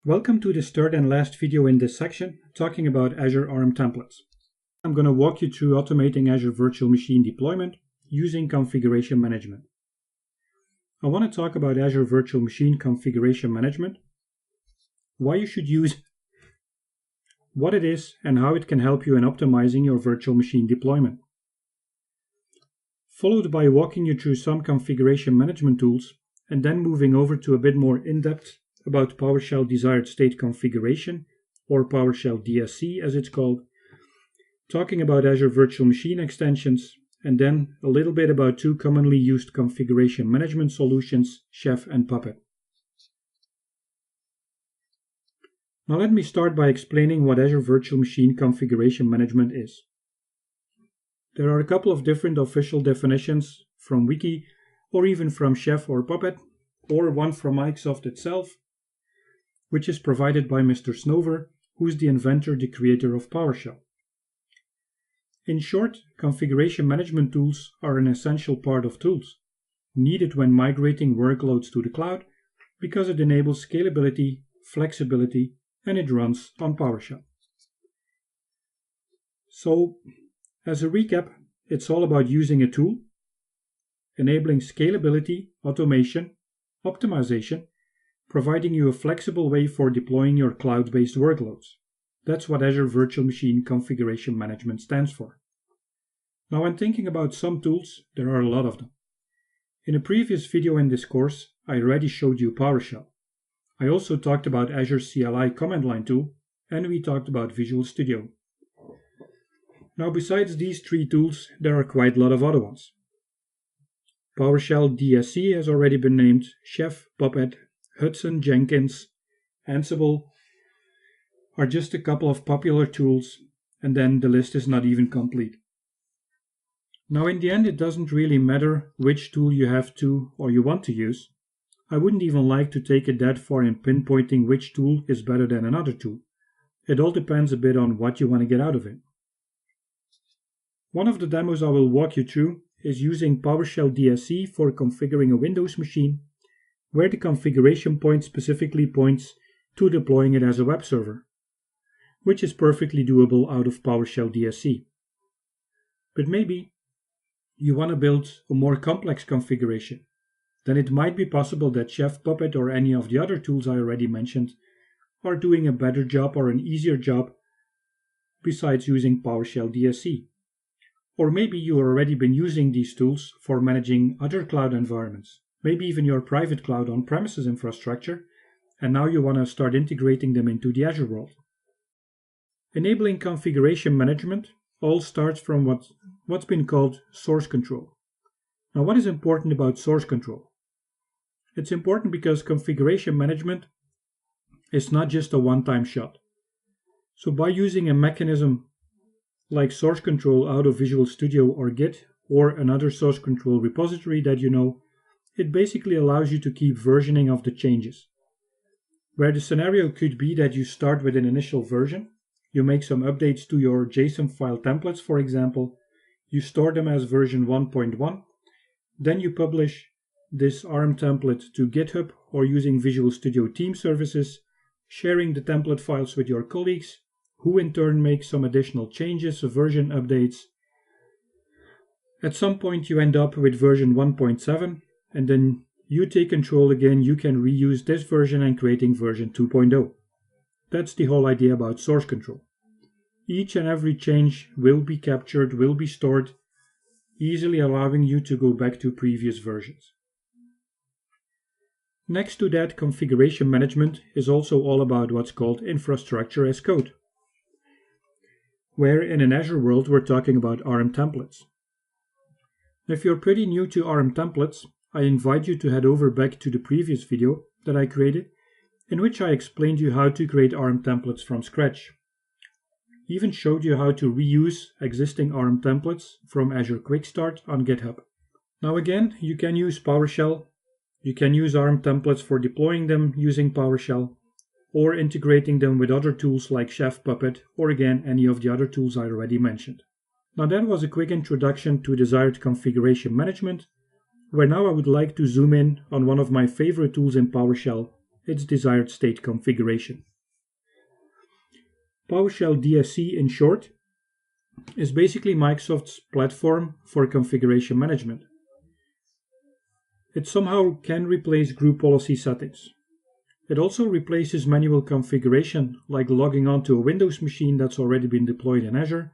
Welcome to this third and last video in this section, talking about Azure ARM templates. I'm going to walk you through automating Azure Virtual Machine deployment using configuration management. I want to talk about Azure Virtual Machine configuration management, why you should use it, what it is, and how it can help you in optimizing your virtual machine deployment. Followed by walking you through some configuration management tools, and then moving over to a bit more in-depth about PowerShell desired state configuration, or PowerShell DSC as it's called, talking about Azure Virtual Machine extensions, and then a little bit about two commonly used configuration management solutions, Chef and Puppet. Now let me start by explaining what Azure Virtual Machine configuration management is. There are a couple of different official definitions from Wiki, or even from Chef or Puppet, or one from Microsoft itself, which is provided by Mr. Snover, who's the inventor, the creator of PowerShell. In short, configuration management tools are an essential part of tools, needed when migrating workloads to the cloud, because it enables scalability, flexibility, and it runs on PowerShell. So, as a recap, it's all about using a tool, enabling scalability, automation, optimization, providing you a flexible way for deploying your cloud-based workloads. That's what Azure Virtual Machine Configuration Management stands for. Now, when thinking about some tools, there are a lot of them. In a previous video in this course, I already showed you PowerShell. I also talked about Azure CLI command line tool, and we talked about Visual Studio. Now, besides these three tools, there are quite a lot of other ones. PowerShell DSC has already been named, Chef, Puppet, Hudson, Jenkins, Ansible are just a couple of popular tools, and then the list is not even complete. Now in the end, it doesn't really matter which tool you have to or you want to use. I wouldn't even like to take it that far in pinpointing which tool is better than another tool. It all depends a bit on what you want to get out of it. One of the demos I will walk you through is using PowerShell DSC for configuring a Windows machine, where the configuration point specifically points to deploying it as a web server, which is perfectly doable out of PowerShell DSC. But maybe you want to build a more complex configuration. Then it might be possible that Chef, Puppet, or any of the other tools I already mentioned are doing a better job or an easier job besides using PowerShell DSC. Or maybe you've already been using these tools for managing other cloud environments, maybe even your private cloud on-premises infrastructure, and now you want to start integrating them into the Azure world. Enabling configuration management all starts from what's been called source control. Now, what is important about source control? It's important because configuration management is not just a one-time shot. So by using a mechanism like source control out of Visual Studio or Git, or another source control repository that you know, it basically allows you to keep versioning of the changes. Where the scenario could be that you start with an initial version, you make some updates to your JSON file templates, for example, you store them as version 1.1, then you publish this ARM template to GitHub or using Visual Studio Team Services, sharing the template files with your colleagues, who in turn make some additional changes, version updates. At some point you end up with version 1.7, and then you take control again, you can reuse this version and creating version 2.0. That's the whole idea about source control. Each and every change will be captured, will be stored, easily allowing you to go back to previous versions. Next to that, configuration management is also all about what's called infrastructure as code, where in an Azure world we're talking about ARM templates. If you're pretty new to ARM templates, I invite you to head over back to the previous video that I created, in which I explained you how to create ARM templates from scratch. Even showed you how to reuse existing ARM templates from Azure Quick Start on GitHub. Now again, you can use PowerShell, you can use ARM templates for deploying them using PowerShell, or integrating them with other tools like Chef, Puppet, or again any of the other tools I already mentioned. Now that was a quick introduction to desired configuration management, where now I would like to zoom in on one of my favorite tools in PowerShell, its desired state configuration. PowerShell DSC, in short, is basically Microsoft's platform for configuration management. It somehow can replace group policy settings. It also replaces manual configuration, like logging onto a Windows machine that's already been deployed in Azure,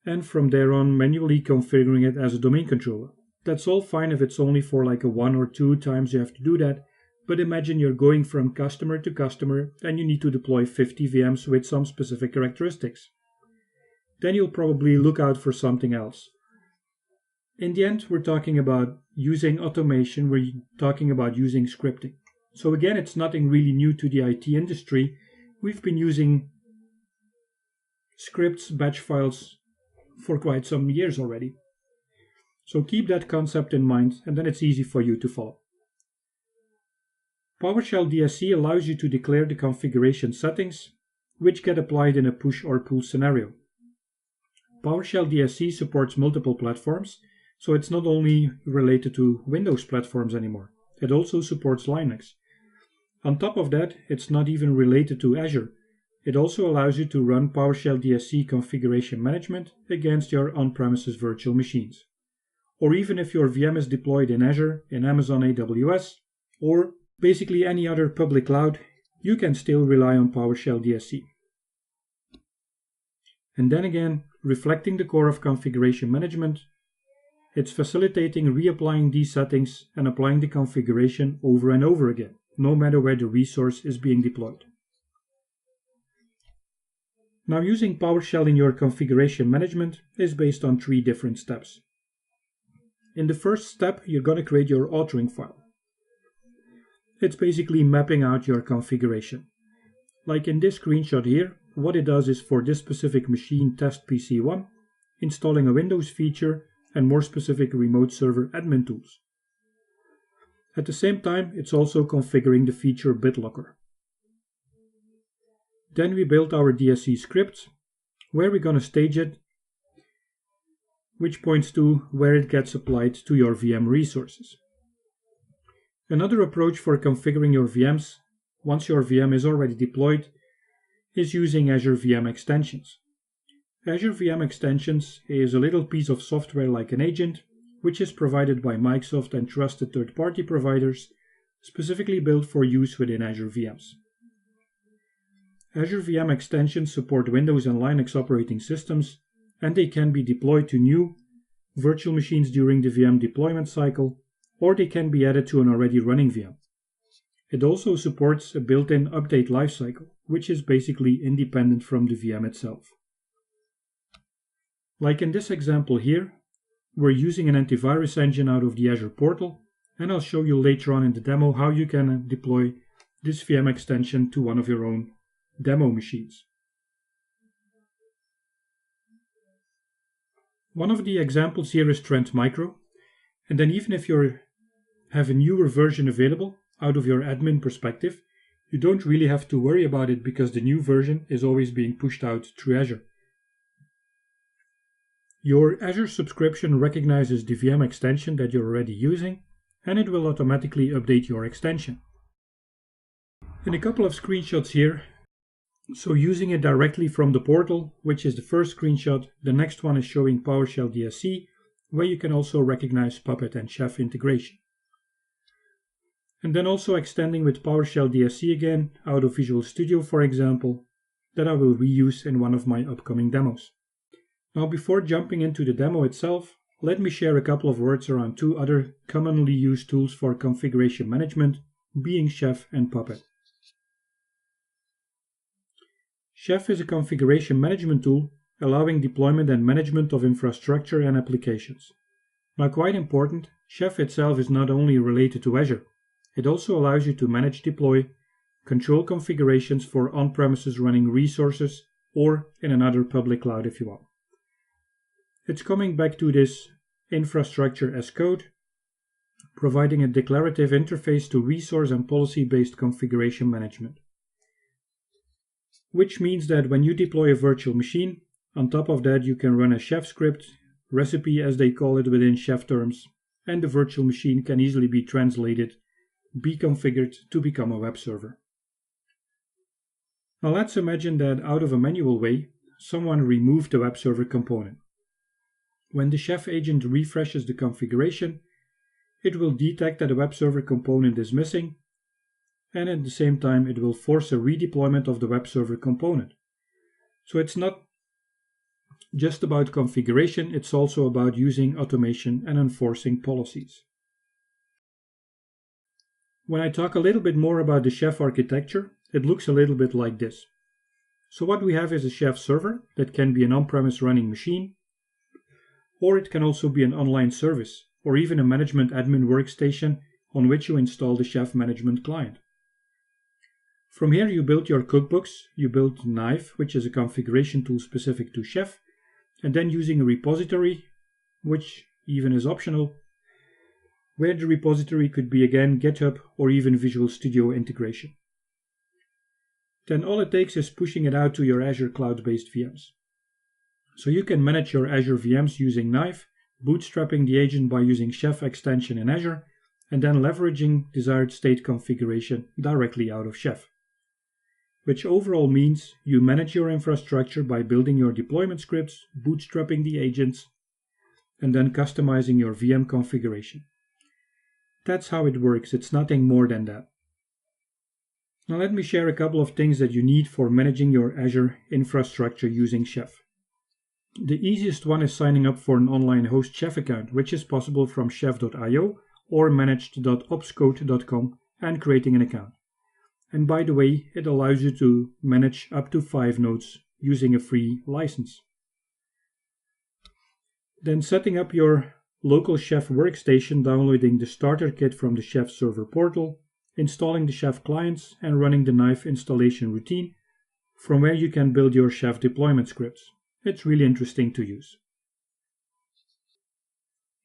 and from there on manually configuring it as a domain controller. That's all fine if it's only for like a 1 or 2 times you have to do that, but imagine you're going from customer to customer and you need to deploy 50 VMs with some specific characteristics. Then you'll probably look out for something else. In the end, we're talking about using automation, we're talking about using scripting. So again, it's nothing really new to the IT industry. We've been using scripts, batch files for quite some years already. So keep that concept in mind, and then it's easy for you to follow. PowerShell DSC allows you to declare the configuration settings, which get applied in a push or pull scenario. PowerShell DSC supports multiple platforms, so it's not only related to Windows platforms anymore. It also supports Linux. On top of that, it's not even related to Azure. It also allows you to run PowerShell DSC configuration management against your on-premises virtual machines. Or even if your VM is deployed in Azure, in Amazon AWS, or basically any other public cloud, you can still rely on PowerShell DSC. And then again, reflecting the core of configuration management, it's facilitating reapplying these settings and applying the configuration over and over again, no matter where the resource is being deployed. Now, using PowerShell in your configuration management is based on 3 different steps. In the first step, you're going to create your authoring file. It's basically mapping out your configuration. Like in this screenshot here, what it does is for this specific machine test PC1, installing a Windows feature and more specific remote server admin tools. At the same time, it's also configuring the feature BitLocker. Then we built our DSC script, where we're going to stage it, which points to where it gets applied to your VM resources. Another approach for configuring your VMs, once your VM is already deployed, is using Azure VM extensions. Azure VM extensions is a little piece of software like an agent, which is provided by Microsoft and trusted third-party providers, specifically built for use within Azure VMs. Azure VM extensions support Windows and Linux operating systems, and they can be deployed to new virtual machines during the VM deployment cycle, or they can be added to an already running VM. It also supports a built-in update lifecycle, which is basically independent from the VM itself. Like in this example here, we're using an antivirus engine out of the Azure portal, and I'll show you later on in the demo how you can deploy this VM extension to one of your own demo machines. One of the examples here is Trend Micro, and then even if you have a newer version available out of your admin perspective, you don't really have to worry about it because the new version is always being pushed out through Azure. Your Azure subscription recognizes the VM extension that you're already using, and it will automatically update your extension. In a couple of screenshots here, so using it directly from the portal, which is the first screenshot, the next one is showing PowerShell DSC, where you can also recognize Puppet and Chef integration. And then also extending with PowerShell DSC again, out of Visual Studio for example, that I will reuse in one of my upcoming demos. Now before jumping into the demo itself, let me share a couple of words around 2 other commonly used tools for configuration management, being Chef and Puppet. Chef is a configuration management tool allowing deployment and management of infrastructure and applications. Now, quite important, Chef itself is not only related to Azure, it also allows you to manage, deploy, control configurations for on-premises running resources or in another public cloud if you want. It's coming back to this infrastructure as code, providing a declarative interface to resource and policy-based configuration management. Which means that when you deploy a virtual machine, on top of that you can run a Chef script, recipe as they call it within Chef terms, and the virtual machine can easily be translated be configured to become a web server. Now let's imagine that out of a manual way, someone removed the web server component. When the Chef agent refreshes the configuration, it will detect that a web server component is missing, and at the same time it will force a redeployment of the web server component. So it's not just about configuration, it's also about using automation and enforcing policies. When I talk a little bit more about the Chef architecture, it looks a little bit like this. So what we have is a Chef server that can be an on-premise running machine, or it can also be an online service, or even a management admin workstation on which you install the Chef management client. From here you build your cookbooks, you build Knife, which is a configuration tool specific to Chef, and then using a repository, which even is optional, where the repository could be again GitHub or even Visual Studio integration. Then all it takes is pushing it out to your Azure cloud-based VMs. So you can manage your Azure VMs using Knife, bootstrapping the agent by using Chef extension in Azure, and then leveraging desired state configuration directly out of Chef. Which overall means you manage your infrastructure by building your deployment scripts, bootstrapping the agents, and then customizing your VM configuration. That's how it works, it's nothing more than that. Now let me share a couple of things that you need for managing your Azure infrastructure using Chef. The easiest one is signing up for an online host Chef account, which is possible from chef.io or managed.opscode.com and creating an account. And by the way, it allows you to manage up to 5 nodes using a free license. Then setting up your local Chef workstation, downloading the starter kit from the Chef server portal, installing the Chef clients and running the Knife installation routine, from where you can build your Chef deployment scripts. It's really interesting to use.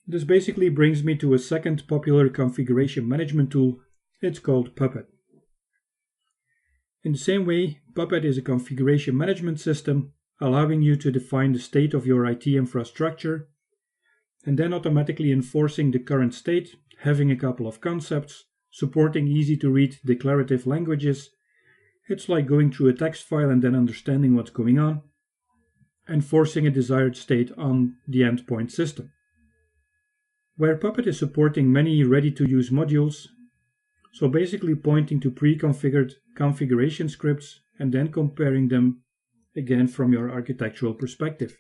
This basically brings me to a second popular configuration management tool. It's called Puppet. In the same way, Puppet is a configuration management system allowing you to define the state of your IT infrastructure and then automatically enforcing the current state, having a couple of concepts, supporting easy-to-read declarative languages. It's like going through a text file and then understanding what's going on, and forcing a desired state on the endpoint system. Where Puppet is supporting many ready-to-use modules, so basically pointing to pre-configured configuration scripts and then comparing them again from your architectural perspective.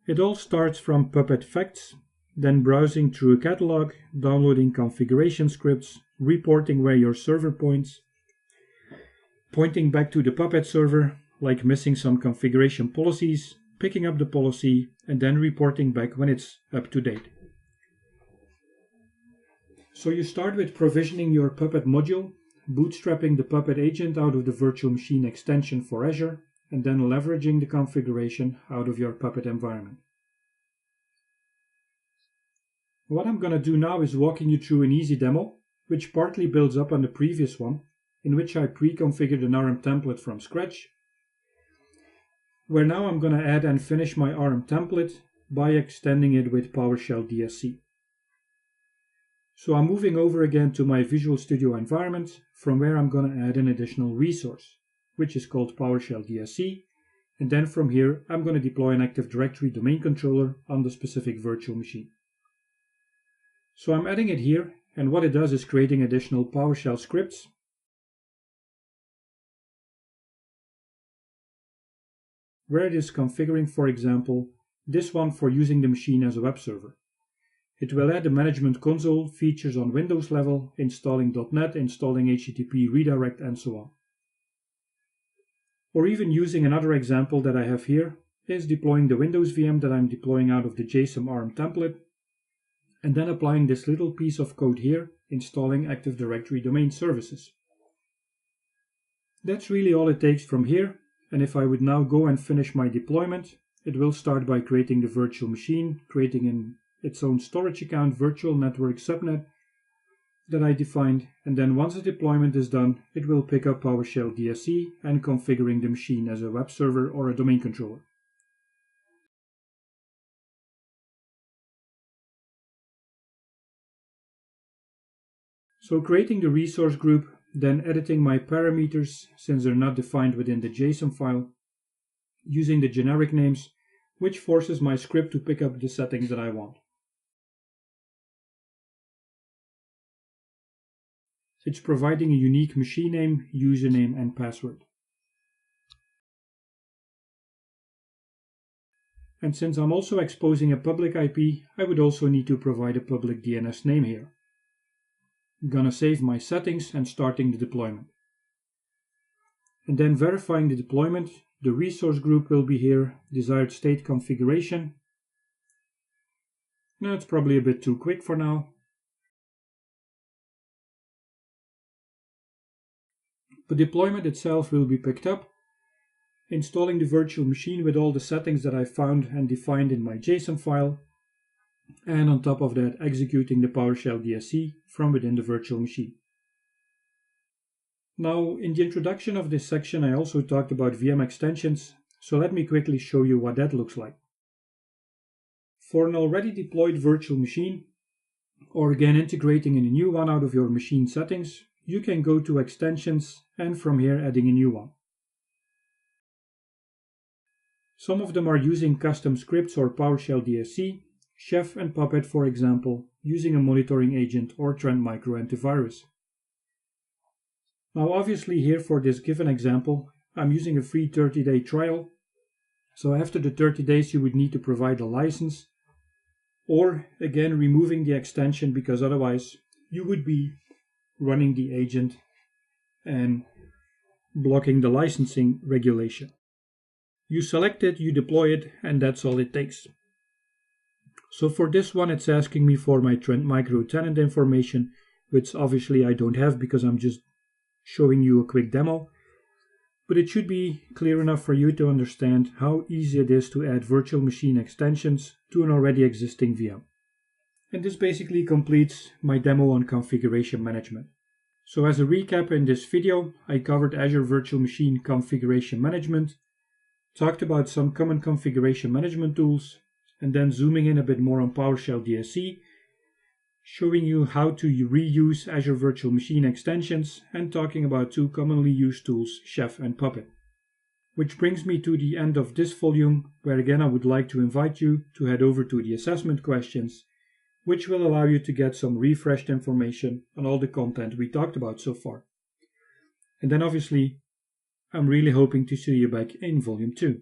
It all starts from Puppet Facts, then browsing through a catalog, downloading configuration scripts, reporting where your server points, pointing back to the Puppet server, like missing some configuration policies, picking up the policy, and then reporting back when it's up to date. So you start with provisioning your Puppet module, bootstrapping the Puppet agent out of the virtual machine extension for Azure, and then leveraging the configuration out of your Puppet environment. What I'm going to do now is walking you through an easy demo, which partly builds up on the previous one, in which I pre-configured an ARM template from scratch, where now I'm going to add and finish my ARM template by extending it with PowerShell DSC. So I'm moving over again to my Visual Studio environment, from where I'm going to add an additional resource, which is called PowerShell DSC, and then from here I'm going to deploy an Active Directory domain controller on the specific virtual machine. So I'm adding it here, and what it does is creating additional PowerShell scripts, where it is configuring, for example, this one for using the machine as a web server. It will add the management console features on Windows level, installing .NET, installing HTTP redirect, and so on. Or even using another example that I have here is deploying the Windows VM that I'm deploying out of the JSON ARM template, and then applying this little piece of code here, installing Active Directory domain services. That's really all it takes from here, and if I would now go and finish my deployment, it will start by creating the virtual machine, creating its own storage account, virtual network subnet that I defined, and then once the deployment is done, it will pick up PowerShell DSC and configuring the machine as a web server or a domain controller. So creating the resource group, then editing my parameters since they're not defined within the JSON file, using the generic names, which forces my script to pick up the settings that I want. It's providing a unique machine name, username, and password. And since I'm also exposing a public IP, I would also need to provide a public DNS name here. I'm gonna save my settings and starting the deployment. And then verifying the deployment, the resource group will be here, desired state configuration. No, it's probably a bit too quick for now. The deployment itself will be picked up, installing the virtual machine with all the settings that I found and defined in my JSON file, and on top of that executing the PowerShell DSC from within the virtual machine. Now, in the introduction of this section I also talked about VM extensions, so let me quickly show you what that looks like. For an already deployed virtual machine, or again integrating in a new one out of your machine settings, you can go to extensions and from here adding a new one. Some of them are using custom scripts or PowerShell DSC, Chef and Puppet for example, using a monitoring agent or Trend Micro antivirus. Now obviously here for this given example, I'm using a free 30-day trial, so after the 30 days you would need to provide a license, or again removing the extension because otherwise you would be running the agent and blocking the licensing regulation. You select it, you deploy it, and that's all it takes. So for this one it's asking me for my Trend Micro tenant information, which obviously I don't have because I'm just showing you a quick demo, but it should be clear enough for you to understand how easy it is to add virtual machine extensions to an already existing VM. And this basically completes my demo on configuration management. So as a recap in this video, I covered Azure Virtual Machine Configuration Management, talked about some common configuration management tools, and then zooming in a bit more on PowerShell DSC, showing you how to reuse Azure Virtual Machine extensions and talking about two commonly used tools, Chef and Puppet. Which brings me to the end of this volume, where again I would like to invite you to head over to the assessment questions, which will allow you to get some refreshed information on all the content we talked about so far. And then obviously, I'm really hoping to see you back in volume 2.